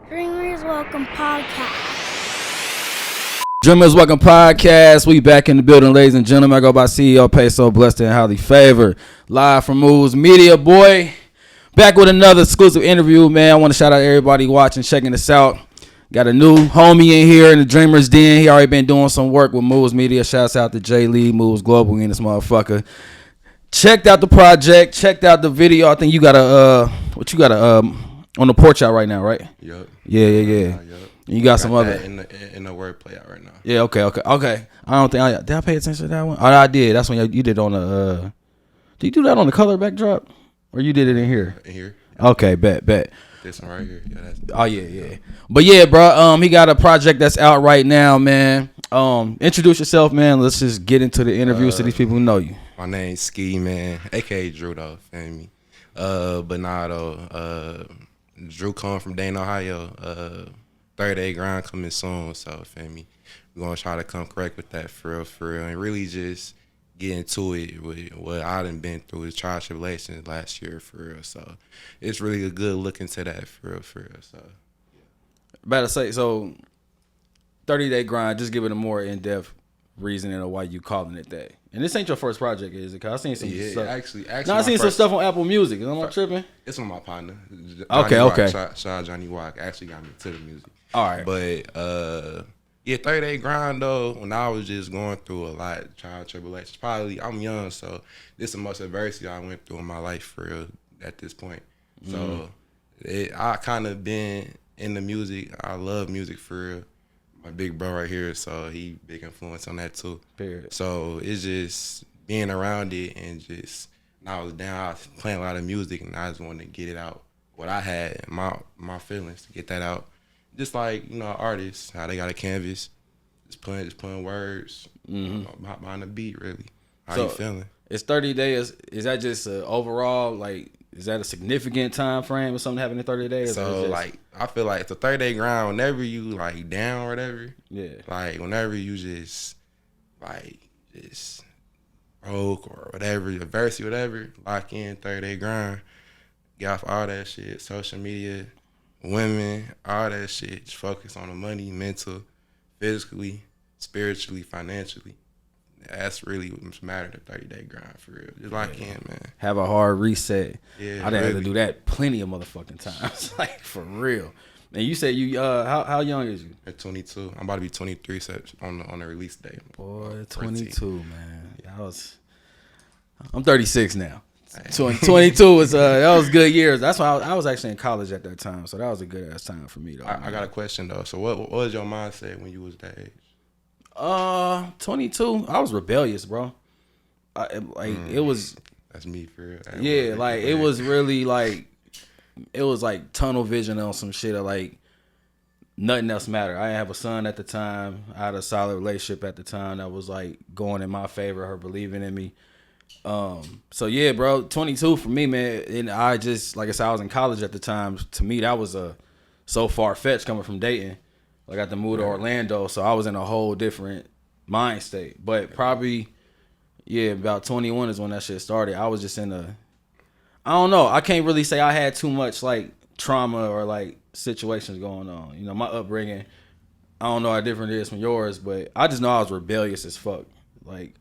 Dreamers Welcome Podcast. Dreamers Welcome Podcast. We back in the building, ladies and gentlemen. I go by CEO PESO, blessed and highly favored. Live from Moves Media, boy. Back with another exclusive interview, man. I want to shout out everybody watching, checking us out. Got a new homie in here in the Dreamers Den. He already been doing some work with Moves Media. Shouts out to J Lee, Moves Global, in this motherfucker. Checked out the project, checked out the video. I think you got on the porch out right now, right? Yup. Yeah. You got some other in the wordplay out right now. Yeah, okay. I don't think did I pay attention to that one? Oh, I did. That's when you did on the did you do that on the color backdrop? Or you did it in here? In here. Okay, bet. This one right here. Yeah, Yeah. But yeah, bro, he got a project that's out right now, man. Introduce yourself, man. Let's just get into the interview so these people who know you. My name's SKII, man, aka Drew though, feel me? But nah though, Drew come from Dayton, Ohio. 30-day grind coming soon, so feel me? We're gonna try to come correct with that for real, and really just get into it with what I done been through with trial tribulations last year for real. So it's really a good look into that for real. So Better say so 30-day grind, just give it a more in-depth reasoning of why you calling it that. And this ain't your first project, is it? Cause I seen some stuff. Actually, I seen some stuff on Apple Music. Am I tripping? It's on my partner. Okay. Shout out Johnny Walk. Actually got me to the music. All right. But 30-day grind though, when I was just going through a lot of trial tribulations. Probably I'm young, so this is the most adversity I went through in my life for real at this point. So I kind of been in the music. I love music for real. My big bro right here, so he big influence on that too. Period. So it's just being around it and just when I was down, I was playing a lot of music and I just wanted to get it out. What I had, my feelings, to get that out. Just like, artists, how they got a canvas, just playing words, behind the beat, really. How you feeling? It's 30 days. Is that just overall, like, is that a significant time frame or something happening in 30 days? So, I feel like it's a 30-day grind. Whenever you, like, down or whatever, yeah. Like, whenever you just broke or whatever, adversity, whatever, lock in, 30-day grind. Get off all that shit, social media, women, all that shit. Just focus on the money, mental, physically, spiritually, financially. That's really what's matter, the 30-day grind, for real. Just lock in, man. Have a hard reset. Yeah, I done had to do that plenty of motherfucking times. Like, for real. And you said you, how young is you? At 22. I'm about to be 23 on the release date. Boy, 22, man. Yeah, I'm 36 now. 22 was that was good years. That's why I was actually in college at that time, so that was a good ass time for me though. I got a question though. So what was your mindset when you was that age? 22. I was rebellious, bro. It was. That's me for real. Yeah, like it was really like it was like tunnel vision on some shit of like nothing else mattered. I didn't have a son at the time. I had a solid relationship at the time that was like going in my favor, her believing in me. So yeah, bro, 22 for me, man. And I just, like I said, I was in college at the time. To me, that was so far-fetched coming from Dayton. I got to move to Orlando, so I was in a whole different mind state. But probably, yeah, about 21 is when that shit started. I was just I don't know. I can't really say I had too much like trauma or like situations going on. My upbringing, I don't know how different it is from yours, but I just know I was rebellious as fuck. Like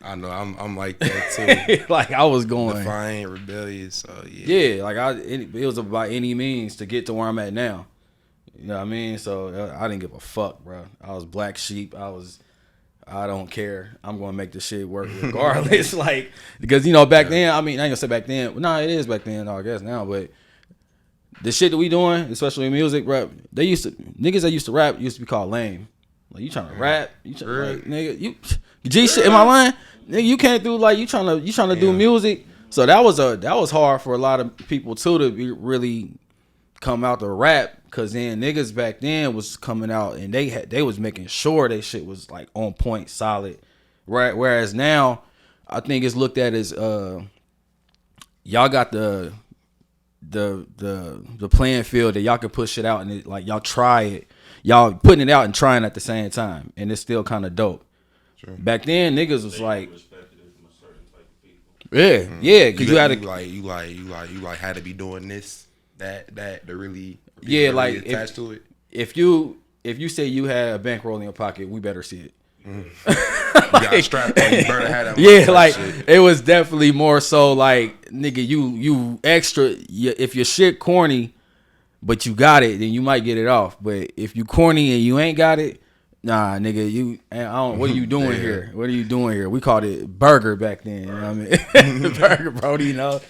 I know I'm like that too. Like I was going defiant, rebellious. So yeah. Like it was about any means to get to where I'm at now. You know what I mean? So I didn't give a fuck, bro. I was black sheep. I don't care. I'm gonna make the shit work regardless. Like because back then. I mean, I ain't gonna say back then. Well, no, it is back then. I guess now, but the shit that we doing, especially in music, rap, niggas that used to rap used to be called lame. Like you trying to rap, nigga, you G shit. Am I lying? Nigga, you can't do like you trying to do music. So that was hard for a lot of people too to be really come out to rap, because then niggas back then was coming out and they was making sure they shit was like on point, solid. Right. Whereas now, I think it's looked at as y'all got the playing field that y'all can push shit out and it, like y'all try it. Y'all putting it out and trying at the same time, and it's still kind of dope. Sure. Back then, niggas was like, yeah, because you had to you had to be doing this, that to really Yeah, really like attached to it. If you say you had a bankroll in your pocket, we better see it. You got strapped on. You better have that. Yeah, like shit. It was definitely more so like, nigga, you extra. If your shit corny, but you got it, then you might get it off. But if you corny and you ain't got it, nah, nigga, what are you doing here? What are you doing here? We called it burger back then. You know what I mean? Burger, bro. You know.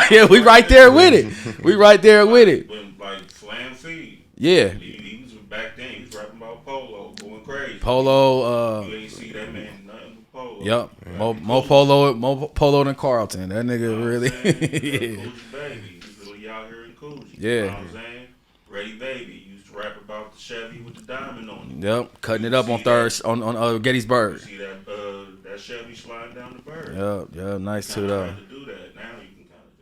Yeah, we right there with it. We right there with it. When, like Slam Feed. Yeah. He was back then. He was rapping about Polo, going crazy. Polo. You ain't see that man nothing but Polo. Yep. More Polo than Carlton. That nigga really. Yeah. Coogee Baby. He's really out here in Coogee. Yeah. You know what I'm saying? Ready Baby used to rap about the Chevy with the diamond on it. Yep. Cutting it up on Gettysburg. You see that Chevy sliding down the bird. Yeah. Nice too You though. had to do that. Now you can kind of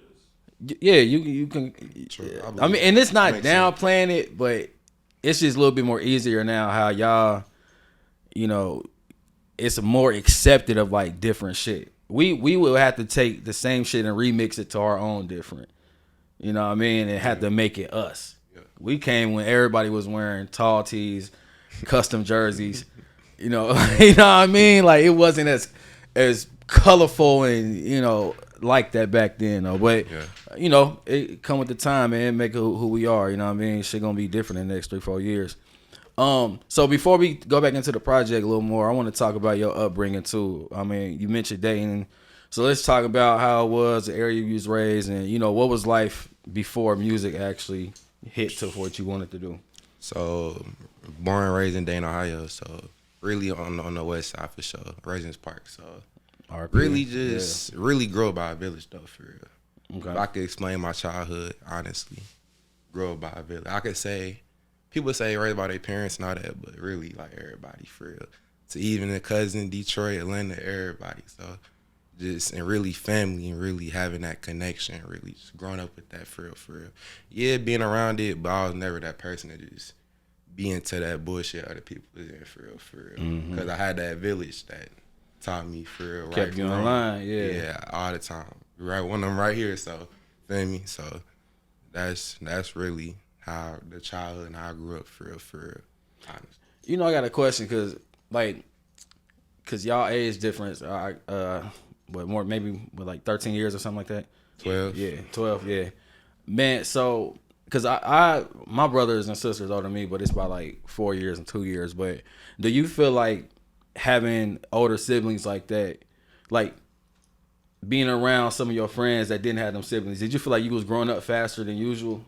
just. Yeah, you can. True, I mean, and it's not downplaying it, but it's just a little bit more easier now. How y'all, you know, it's more accepted of like different shit. We will have to take the same shit and remix it to our own different. You know what I mean? And have to make it us. Yeah. We came when everybody was wearing tall tees, custom jerseys. You know what I mean? Like it wasn't as colorful and like that back then, though. But it come with the time and make who we are. You know what I mean? Shit gonna be different in the next 3-4 years. So before we go back into the project a little more, I want to talk about your upbringing too. I mean, you mentioned Dayton, so let's talk about how it was, the area you was raised, and what was life before music actually hit to what you wanted to do. So, born and raised in Dayton, Ohio. So, really on the west side for sure, Raisins Park. So, really just really grew up by a village though, for real. Okay. If I could explain my childhood, honestly, grew up by a village. I could say, people say raised by their parents and all that, but really like everybody for real. To even a cousin, Detroit, Atlanta, everybody. So, just and really family and really having that connection, really just growing up with that for real. Yeah, being around it, but I was never that person to just be into that bullshit other people was in for real. Because I had that village that taught me for real. Kept you in line, yeah, all the time. Right, one of them right here. So, feel me? So that's really how the childhood and how I grew up for real. Honestly. I got a question because y'all age difference. But more maybe with like 13 years or something like that. 12. Yeah, 12. Yeah, man. So, cause my brothers and sisters older than me, but it's by like 4 years and 2 years. But do you feel like having older siblings like that, like being around some of your friends that didn't have them siblings, did you feel like you was growing up faster than usual?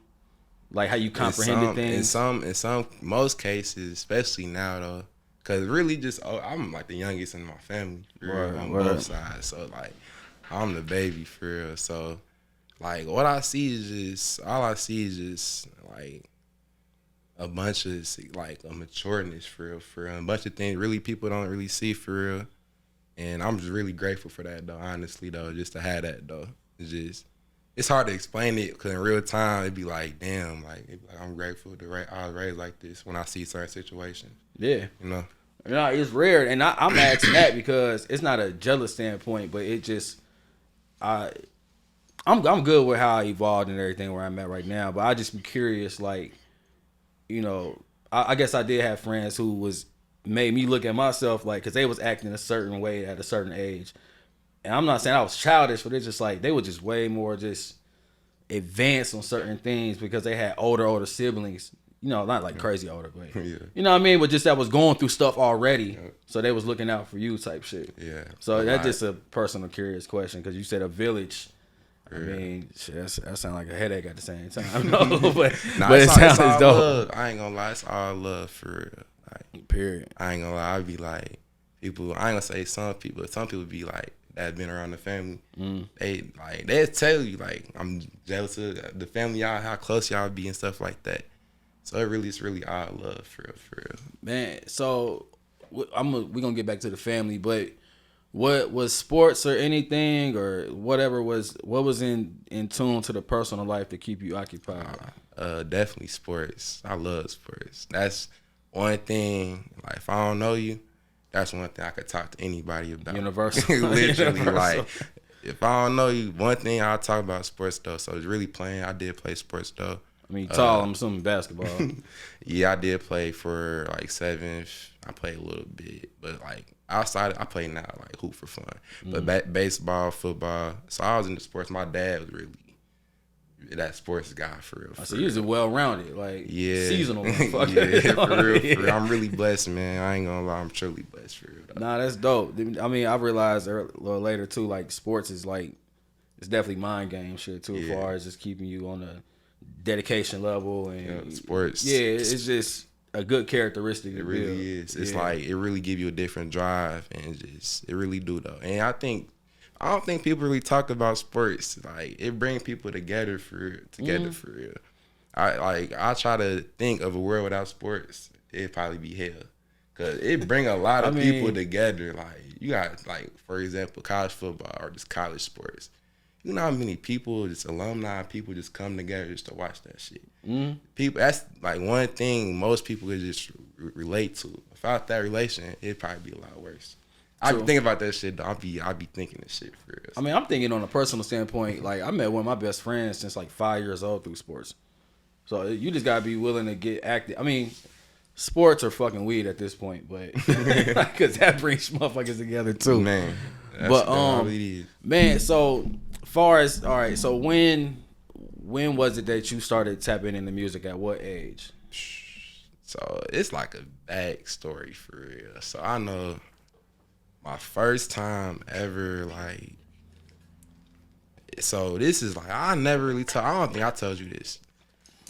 Like how you comprehended things? In some most cases, especially now though. Cause really, I'm like the youngest in my family, on both sides. So like, I'm the baby for real. So like, all I see is just like a bunch of like a matureness for real, a bunch of things really people don't really see for real. And I'm just really grateful for that though. Honestly though, just to have that though, it's hard to explain it because in real time it'd be like, damn, I'm grateful I was raised like this when I see certain situations. Yeah, it's rare, and I'm asking that because it's not a jealous standpoint, but it just I'm good with how I evolved and everything where I'm at right now. But I just be curious, like, I guess I did have friends who made me look at myself like because they was acting a certain way at a certain age. And I'm not saying I was childish, but it's just like they were just way more just advanced on certain things because they had older siblings. Not like crazy older, but you know what I mean? But just that was going through stuff already. So they was looking out for you type shit. Yeah. So that's just a personal curious question because you said a village. I mean, shit, that sounds like a headache at the same time. but it sounds dope. Love. I ain't gonna lie, it's all love for real. Like, period. I ain't gonna lie, I'd be like, people, I ain't gonna say some people be like, that been around the family, they'll tell you like I'm jealous of the family y'all, how close y'all be and stuff like that. So it's really all love for real. Man, so we're gonna get back to the family, but what was sports or anything or whatever what was in tune to the personal life to keep you occupied? Definitely sports. I love sports. That's one thing. Like if I don't know you, that's one thing I could talk to anybody about. Universal. Literally, like, if I don't know you, one thing I'll talk about sports, though. So it's really playing. I did play sports, though. I mean, tall. I'm assuming basketball. Yeah, I did play for like 7th. I played a little bit, but like outside, I play now like hoop for fun. But baseball, football. So I was into sports. My dad was really that sports guy for real. So you was well-rounded, like seasonal. Yeah, for real, for real. I'm really blessed, man. I ain't gonna lie, I'm truly blessed for real. Though. Nah, that's dope. I mean, I realized a little later too, like sports is like it's definitely mind game shit too, as far as just keeping you on a dedication level and sports. Yeah, it's just a good characteristic. It really is. It's like it really give you a different drive, and just it really do though. And I don't think people really talk about sports. Like it bring people together for real. I try to think of a world without sports. It'd probably be hell, cause it bring a lot of people together. Like you got like for example college football or just college sports. You know how many people, just alumni people, just come together just to watch that shit. People, that's like one thing most people could just relate to. Without that relation, it'd probably be a lot worse. I be thinking about that shit though. I be thinking this shit for real. I mean, I'm thinking on a personal standpoint. Like I met one of my best friends since like 5 years old through sports. So you just gotta be willing to get active. I mean, sports are fucking weed at this point, but because that brings motherfuckers together too, man. But man, so far as all right, so when was it that you started tapping into music? At what age? So it's like a backstory for real. So I know my first time ever, like, so this is like I never really I don't think I told you this,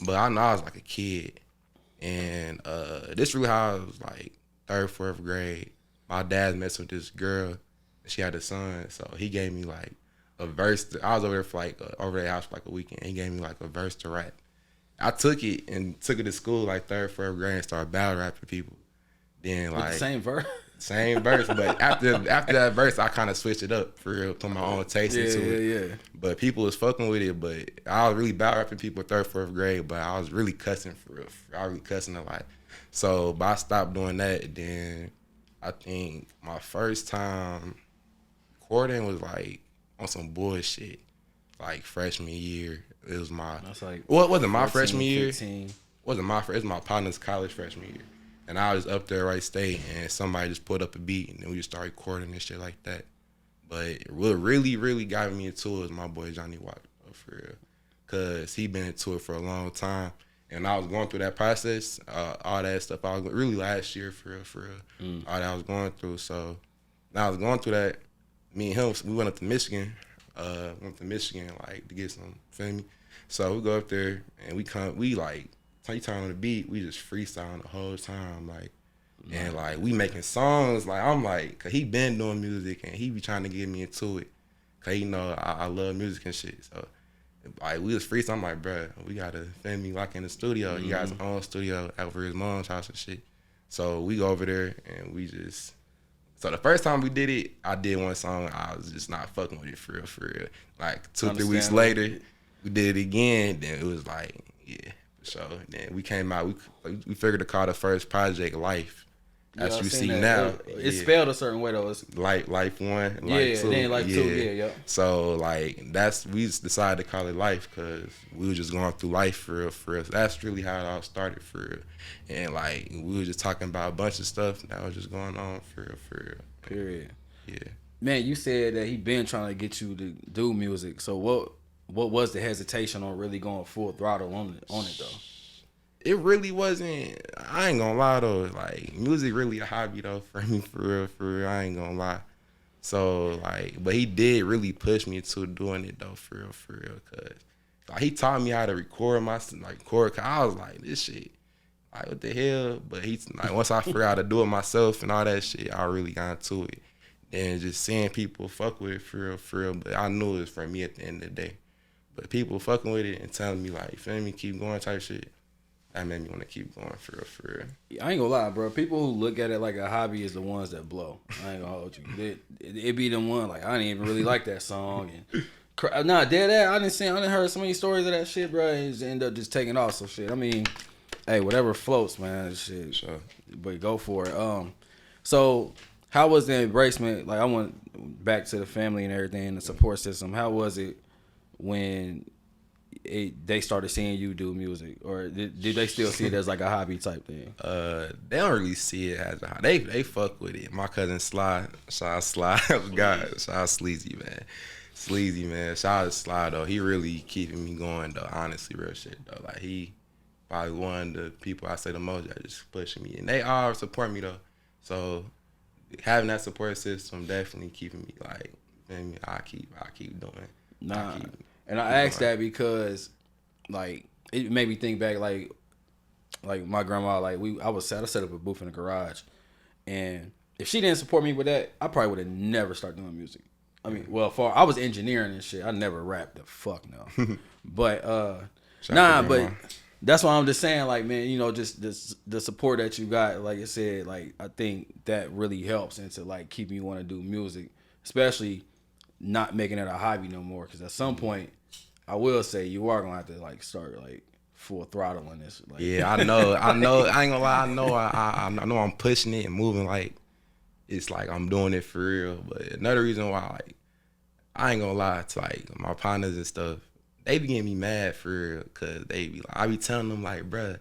but I know I was like a kid, and this really how I was like 3rd, 4th grade. My dad messed with this girl. She had a son, so he gave me like a verse. I was over there for like over their house for like a weekend. He gave me like a verse to rap. I took it to school like 3rd, 4th grade and started battle rapping people. Then like with the same verse. Same verse, but after that verse, I kind of switched it up for real, put my own taste into it. Yeah. But people was fucking with it, but I was really battle rapping people 3rd, 4th grade, but I was really cussing for real. I was really cussing a lot. So, but I stopped doing that. Then I think my first time recording was like on some bullshit, like freshman year. It was my. That's like. Well, it wasn't my 14, freshman year. 15. It was my partner's college freshman year. And I was up there right state, and somebody just put up a beat, and then we just started recording and shit like that. But what really, really got me into it was my boy Johnny Walker, for real. Because he been into it for a long time. And I was going through that process, all that stuff. I was really last year, for real. All that I was going through. So now I was going through that. Me and him, we went up to Michigan. Like, to get some, feel me? So we go up there, and we like, you turn on the beat, we just freestyling the whole time, like, and like we making songs, like I'm like, cause he been doing music and he be trying to get me into it, cause he know I love music and shit. So like we was freestyling, I'm like, bruh, we gotta me like in the studio. He got his own studio over his mom's house and shit. So we go over there and we just. So the first time we did it, I did one song, I was just not fucking with it for real. Like 2-3 weeks later, we did it again. Then it was like, yeah. So then we came out. We figured to call the first project Life, as you see now. It's spelled a certain way though. It's Life 1, Life 2. Then Life 2. Yeah. So like we just decided to call it Life because we were just going through life for real. That's really how it all started for real. And like we were just talking about a bunch of stuff that was just going on for real. Period. Yeah. Man, you said that he been trying to get you to do music. So what was the hesitation on really going full throttle on it though? It really wasn't. I ain't gonna lie though. Like music really a hobby though for me for real. I ain't gonna lie. So like, but he did really push me to doing it though for real. Cause like he taught me how to record record. Cause I was like, this shit, like what the hell? But he's like, once I figured out how to do it myself and all that shit, I really got into it. And just seeing people fuck with it for real. But I knew it was for me at the end of the day. But people fucking with it and telling me like, feel me, keep going type shit, that made me want to keep going for real. I ain't gonna lie, bro. People who look at it like a hobby is the ones that blow. I ain't gonna hold you. It be them one like I didn't even really like that song and dead ass. I didn't heard so many stories of that shit, bro. And just end up just taking off some shit. I mean, hey, whatever floats, man. Shit, sure. But go for it. So how was the embracement? Like I went back to the family and everything, the support system. How was it when they started seeing you do music, or did they still see it as like a hobby type thing? They don't really see it as a they fuck with it. My cousin Sly, shout out Sly, God, shout out Sleazy man, shout out Sly though. He really keeping me going though. Honestly, real shit though. Like he probably one of the people I say the most that just pushing me, and they all support me though. So having that support system definitely keeping me like, man, I keep doing it. Nah, and I asked that because like it made me think back like my grandma, like I set up a booth in the garage, and if she didn't support me with that, I probably would have never started doing music. I mean, well, I was engineering and shit. I never rapped the fuck no. But but that's why I'm just saying, like, man, you know, just the support that you got, like I said, like I think that really helps into like keeping you want to do music, especially not making it a hobby no more. Because at some point, I will say you are gonna have to like start like full throttle on this. Like. Yeah, I know. I ain't gonna lie. I know I'm pushing it and moving like it's like I'm doing it for real. But another reason why, like, I ain't gonna lie to like my partners and stuff, they be getting me mad for real, cause they be like, I be telling them like, bruh,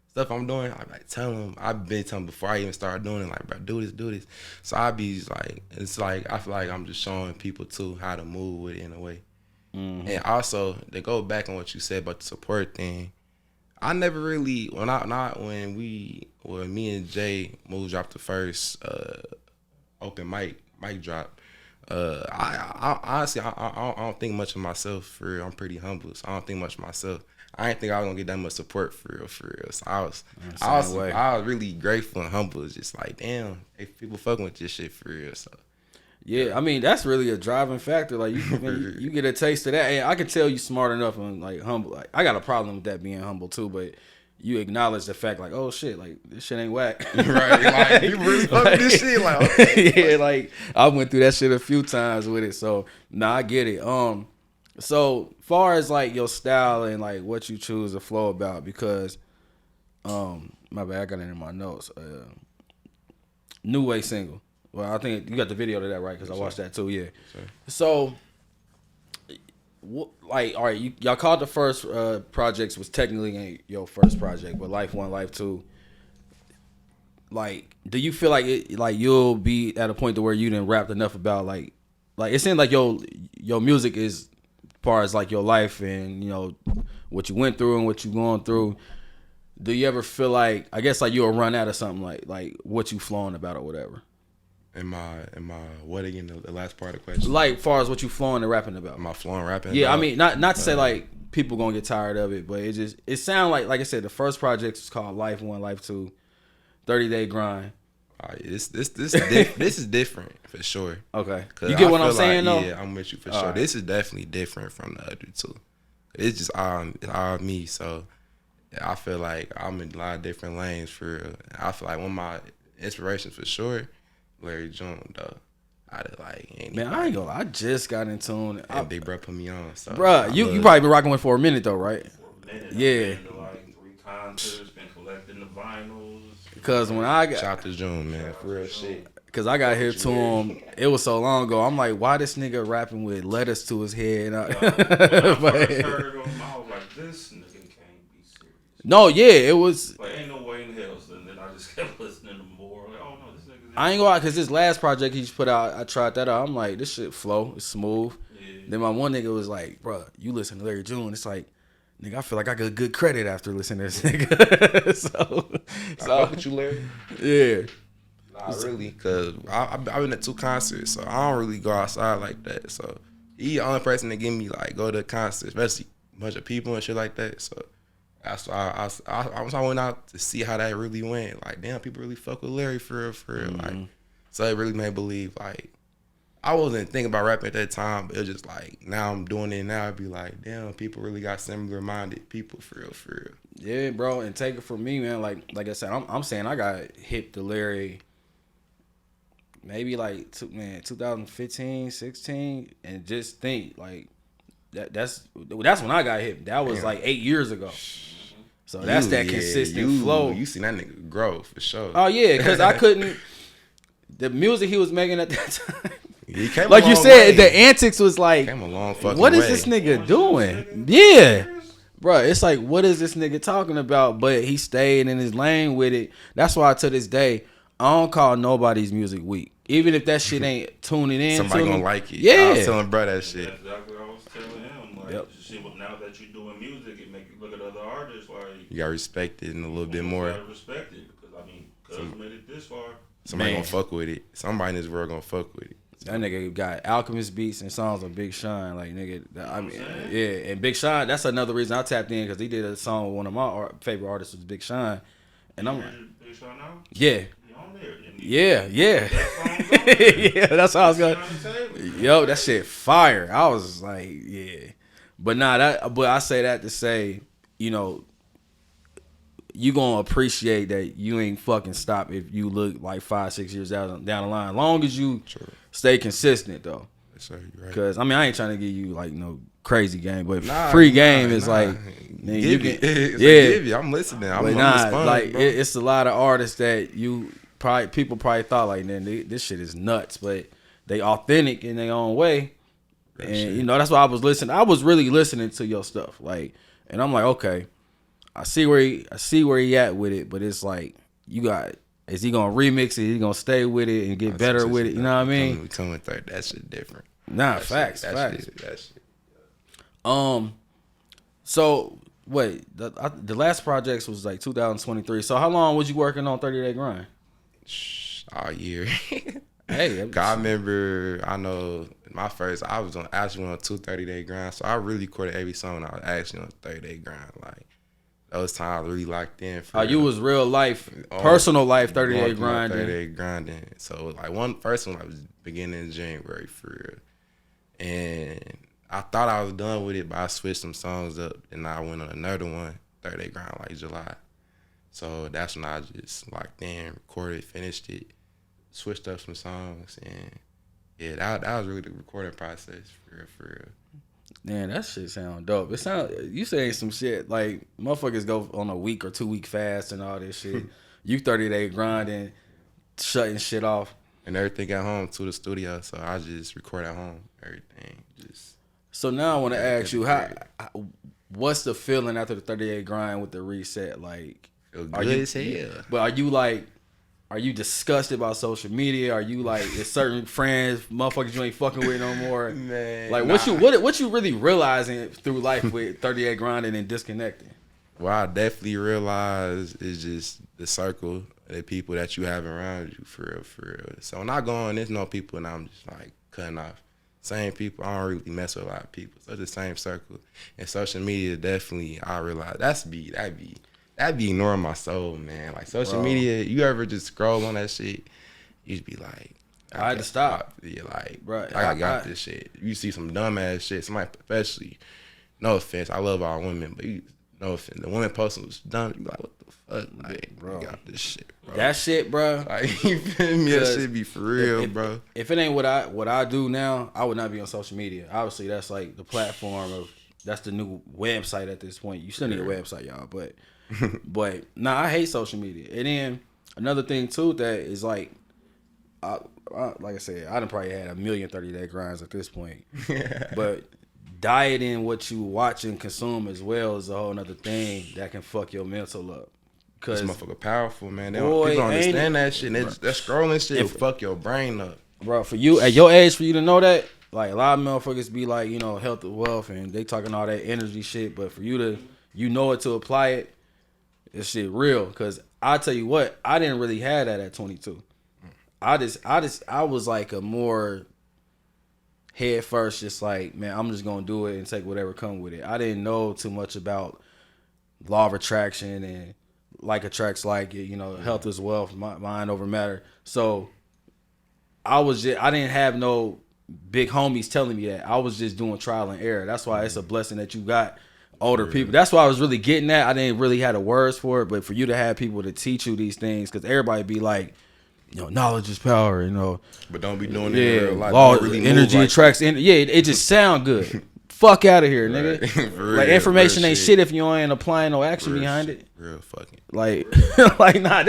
stuff I'm doing, I be like telling them, I've been telling them before I even started doing it, like, bruh, do this. So I be like, it's like I feel like I'm just showing people too how to move with it in a way. Mm-hmm. And also to go back on what you said about the support thing, I never really when me and Jay Moves dropped the first open mic drop. I honestly I don't think much of myself for real. I'm pretty humble, so I don't think much of myself. I didn't think I was gonna get that much support for real. So I was really grateful and humble. It's just like, damn, if people fucking with this shit for real. So yeah, I mean that's really a driving factor. Like you get a taste of that. And I can tell you smart enough and like humble. Like, I got a problem with that being humble too, but you acknowledge the fact like, oh shit, like this shit ain't whack. Right, like you really fucking this shit. Like yeah, like I went through that shit a few times with it. So I get it. So far as like your style and like what you choose to flow about, because my bad, I got it in my notes. New Way single. Well, I think you got the video to that, right? Because I watched that too. Yeah. So, like, all right, y'all called the first projects was technically ain't your first project, but Life 1, Life 2. Like, do you feel like you'll be at a point to where you didn't rap enough about like it seems like your music is as far as like your life and you know what you went through and what you going through. Do you ever feel like, I guess like you'll run out of something like what you flowing about or whatever? Am I what again? The last part of the question? Like, far as what you flowing and rapping about. Am I flowing rapping? Yeah, about? I mean, not to say like people gonna get tired of it, but it sound like I said, the first project is called Life 1, Life 2, 30-day grind. This is different for sure. Okay, you get what I'm saying though? Yeah, I'm with you for sure. Right. This is definitely different from the other two. It's just all me. So yeah, I feel like I'm in a lot of different lanes for real. I feel like one of my inspirations for sure, Larry June though. I ain't gonna lie, I just got in tune. Big bro put me on. So bruh, you probably been rocking with for a minute though, right? For a minute, yeah. I've been to like 3 concerts, been collecting the vinyls. Because when I got shout out to June, man, for real shit. Because I got here to him, it was so long ago. I'm like, why this nigga rapping with letters to his head? When I first heard him, I was like, this nigga can't be serious. No, yeah, it was. Like, ain't no way in hell. So then I just kept listening to more. Like, oh no, this nigga. I ain't gonna lie, because this last project he just put out, I tried that out. I'm like, this shit flow, it's smooth. Yeah. Then my one nigga was like, bro, you listen to Larry June. It's like, nigga, I feel like I got good credit after listening to this nigga. so I fuck with you, Larry. Yeah. Nah, really, because I've been at 2 concerts, so I don't really go outside like that. So he the only person that give me, like, go to a concert, especially a bunch of people and shit like that. So that's why I went out to see how that really went. Like, damn, people really fuck with Larry for real. Mm-hmm. Like, so it really made me believe, like, I wasn't thinking about rapping at that time, but it was just like, now I'm doing it now, I'd be like, damn, people really got similar-minded people for real. Yeah, bro, and take it from me, man. Like I said, I'm saying I got hip to Larry maybe like 2015, 16, and just think like that's when I got hip. That was like 8 years ago. So that's that consistent flow. You seen that nigga grow for sure. Oh yeah, because I couldn't. The music he was making at that time. He came like a you long said, way. the antics was like, came a long fucking what is way. this nigga doing? Yeah. Bruh, it's like, what is this nigga talking about? But he stayed in his lane with it. That's why to this day, I don't call nobody's music weak. Even if that shit ain't tuning in. Somebody gonna like it. Yeah. I was telling bro that shit. That's exactly what I was telling him. Like, Yep. shit, but now that you're doing music, it make you look at other artists like You gotta respect it and a little bit more. You gotta respect it because I mean, cuz made it this far. Somebody gonna fuck with it. Somebody in this world gonna fuck with it. That nigga got Alchemist beats and songs with Big Sean. Like, nigga, I mean, yeah. And Big Sean, that's another reason I tapped in, because he did a song with one of my favorite artists was Big Sean. And I'm like, Big Sean now? yeah. He on there. Yeah. Yeah, that's how I was going. Yo, that shit fire. I was like, yeah. But but I say that to say, you know, you gonna appreciate that you ain't fucking stop if you look like 5-6 years down the line. Long as you stay consistent though. Because I mean, I ain't trying to give you like no crazy game, but free game is like, man, you can, give you. I'm listening. I'm responding, like bro. it's a lot of artists that people probably thought like, man, this shit is nuts, but they authentic in their own way. And you know, that's why I was listening. I was really listening to your stuff, like, and I'm like, okay, I see where he at with it, but it's like, is he gonna remix it? Is he gonna stay with it and get better with it? You know what I mean? We come with that shit different. Nah, facts. That shit. So wait, the last projects was like 2023. So how long was you working on 30 Day Grind? All year. Hey, I remember. I know I was actually on a 30 Day Grind, so I really recorded every song. I was actually on a 30 Day Grind. Like those times, I really locked in. You was real life, personal life, 30 Day Grinding. 30 Day Grinding. So like first one I was beginning in January for real, and I thought I was done with it, but I switched some songs up, and I went on another one, 30 Day Grind, like July. So that's when I just locked in, recorded, finished it, switched up some songs, and yeah, that was really the recording process for real. Man, that shit sound dope. You saying some shit like motherfuckers go on a week or 2 week fast and all this shit. You 30 Day Grinding, shutting shit off. And everything at home to the studio, so I just record at home, everything. So now I want to ask you, what's the feeling after the 30 Day Grind with the reset? Like, feel good as hell. But are you disgusted about social media? Are you like, is certain friends, motherfuckers you ain't fucking with no more? Man, like, what you really realizing through life with 30 Day Grinding and disconnecting? What I definitely realized is just the circle of the people that you have around you, for real. So when I go on, there's no people, and I'm just like cutting off. Same people, I don't really mess with a lot of people. So it's the same circle. And social media, definitely, I realize that'd be ignoring my soul, man. Like social media, you ever just scroll on that shit, you just be like, I had to stop. Yeah, like, bro, I got this shit. You see some dumb ass shit, somebody, especially, no offense, I love all women, but no offense, the women posting was dumb. You like, what the fuck, like, bro, you got this shit, bro. That shit, bro. Like, you feel me? That shit be for real, bro. If it ain't what I do now, I would not be on social media. Obviously, that's like the platform that's the new website at this point. You still need a website, y'all, but nah, I hate social media. And then another thing too that is like, like I said, I done probably had 1 million 30 Day Grinds at this point. But dieting what you watch and consume as well is a whole nother thing that can fuck your mental up. Cause this motherfucker powerful, man. People don't understand that shit. That scrolling shit will fuck your brain up. Bro, for you, at your age, for you to know that, like a lot of motherfuckers be like, you know, health and wealth and they talking all that energy shit. But for you to, you know it to apply it, this shit real. Cause I tell you what, I didn't really have that at 22. I was like a more head first, just like, man, I'm just gonna do it and take whatever come with it. I didn't know too much about law of attraction and like attracts like it, you know, health is wealth, mind over matter. So I didn't have no big homies telling me that. I was just doing trial and error. That's why it's a blessing that you got older people. That's why I was really getting at. I didn't really have the words for it, but for you to have people to teach you these things, because everybody be like, you know, knowledge is power, you know. But don't be doing it in real life. Law, really energy attracts. It just sound good. Fuck out of here, nigga. Real, like information ain't shit if you ain't applying no action behind it. Real fucking. Like, like nah.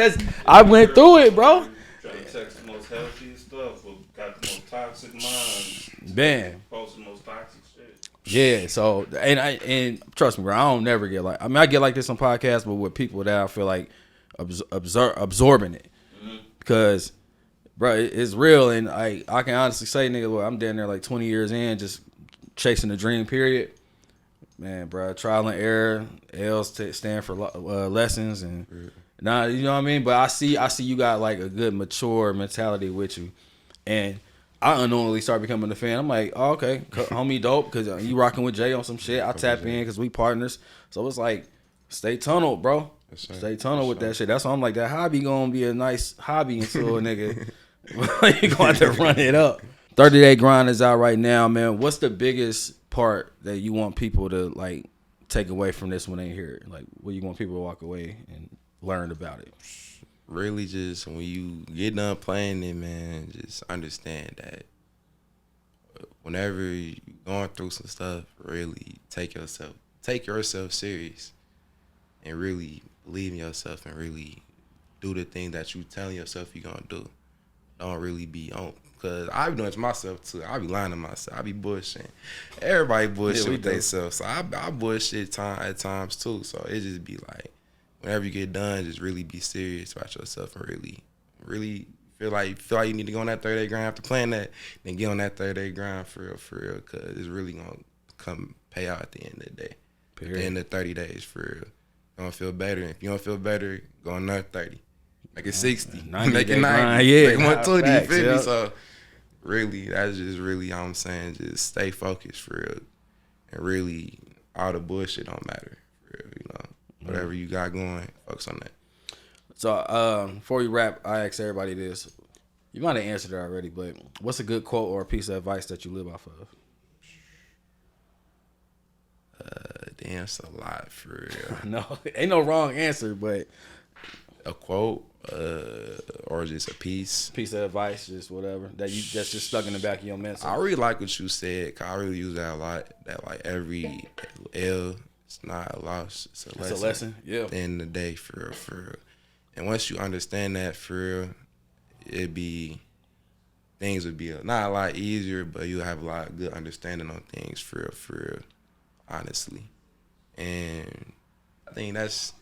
I went through it, bro. Trying to text the most healthy stuff, but got the most toxic minds. Man. Post the most toxic shit. Yeah, so and trust me, bro, I don't never get like. I mean, I get like this on podcasts, but with people that I feel like absorbing it, because, bro, it's real, and I can honestly say, nigga, look, I'm down there like 20 years in, just chasing the dream. Period, man, bro. Trial and error, L's stand for lessons, and nah, you know what I mean. But I see you got like a good mature mentality with you, and I unknowingly start becoming a fan. I'm like, oh, okay, homie, dope, because you rocking with Jay on some shit. I tap in because we partners. So it's like, stay tunneled, bro. Stay tunneled with that shit. That's why I'm like, that hobby gonna be a nice hobby until a nigga you gonna have to run it up. 30-Day Grind is out right now, man. What's the biggest part that you want people to like take away from this when they hear it? Like, what you want people to walk away and learn about it? Really, just when you get done playing it, man, just understand that whenever you're going through some stuff, really take yourself serious, and really believe in yourself, and really do the thing that you telling yourself you're gonna do. Don't really be on, because I be doing it to myself too. I be lying to myself. I be bullshitting. Everybody bullshit with themselves, so I bullshit at times too. So it just be like, whenever you get done, just really be serious about yourself, and really feel like you need to go on that 30-day grind after playing that, then get on that 30-day grind for real, because it's really gonna come pay out at the end of the day. Period. At the end of 30 days, for real. You're gonna feel better. If you don't feel better, go another 30. Make it 60. Make it 90. Yeah, make it 120. Facts, you feel yeah. me? So really, that's just really, I'm saying, just stay focused for real. And really, all the bullshit don't matter. For real, you know. Whatever you got going, focus on that. So before we wrap, I ask everybody this. You might have answered it already, but what's a good quote or a piece of advice that you live off of? Damn, it's a lot, for real. No, ain't no wrong answer, but a quote, or just a piece of advice, just whatever that's just stuck in the back of your mental. I really like what you said, 'cause I really use that a lot. That like every L, it's not a loss, it's a lesson. It's a lesson, yeah. At the end of the day, for real. And once you understand that, for real, things would be not a lot easier, but you'll have a lot of good understanding on things, for real, honestly. And I think that's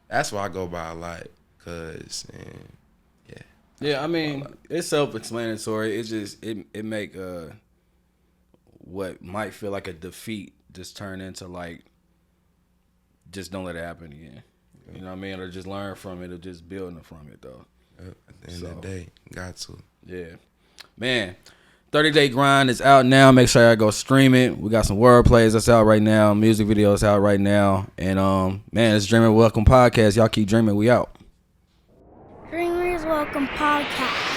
what I go by a lot, yeah, I mean, it's self-explanatory. It's just it make what might feel like a defeat just turn into like, just don't let it happen again. You know what I mean? Or just learn from it, or just building from it, though. At the end of the day, got to. Yeah. Man, 30-Day Grind is out now. Make sure y'all go stream it. We got some word plays that's out right now. Music videos out right now. And, man, it's Dreamer Welcome Podcast. Y'all keep dreaming. We out. Dreamers Welcome Podcast.